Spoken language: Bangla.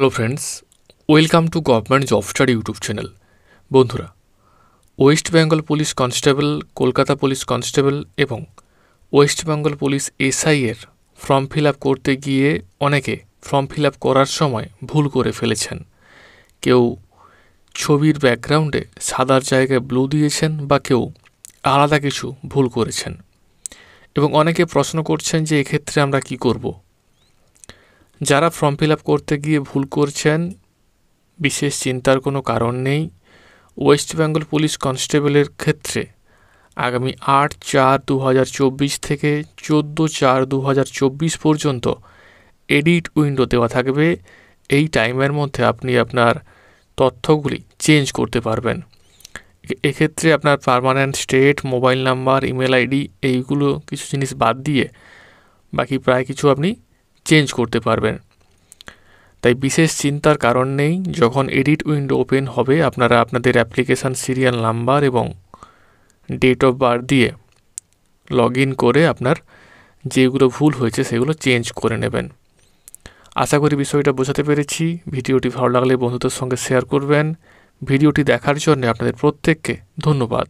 Hello friends, welcome to government job study YouTube channel. বন্ধুরা, West Bengal police constable, Kolkata police constable এবং ওয়েস্ট বেঙ্গল পুলিশ এসআই-এর ফর্ম ফিল আপ করতে গিয়ে অনেকে ফর্ম ফিল আপ করার সময় ভুল করে ফেলেছেন। কেউ ছবির ব্যাকগ্রাউন্ডে সাদার জায়গায় ব্লু দিয়েছেন বা কেউ আলাদা কিছু ভুল করেছেন এবং অনেকে প্রশ্ন করছেন যে এক্ষেত্রে আমরা কি করব। যারা ফর্ম ফিল আপ করতে গিয়ে ভুল করছেন, বিশেষ চিন্তার কোনো কারণ নেই। ওয়েস্ট বেঙ্গল পুলিশ কনস্টেবলের ক্ষেত্রে আগামী 8/4/2024 থেকে 14/4/2024 পর্যন্ত এডিট উইন্ডো দেওয়া থাকবে। এই টাইমের মধ্যে আপনি আপনার তথ্যগুলি চেঞ্জ করতে পারবেন। এক্ষেত্রে আপনার permanent state, mobile number, email ID এইগুলো কিছু জিনিস বাদ দিয়ে বাকি প্রায় কিছু আপনি চেঞ্জ করতে পারবেন। তাই বিশেষ চিন্তার কারণ নেই। যখন এডিট উইন্ডো ওপেন হবে আপনারা আপনাদের অ্যাপ্লিকেশান সিরিয়াল নাম্বার এবং ডেট অফ বার্থ দিয়ে লগ ইন করে আপনার যেগুলো ভুল হয়েছে সেগুলো চেঞ্জ করে নেবেন। আশা করি বিষয়টা বোঝাতে পেরেছি। ভিডিওটি ভালো লাগলে বন্ধুদের সঙ্গে শেয়ার করবেন। ভিডিওটি দেখার জন্য আপনাদের প্রত্যেককে ধন্যবাদ।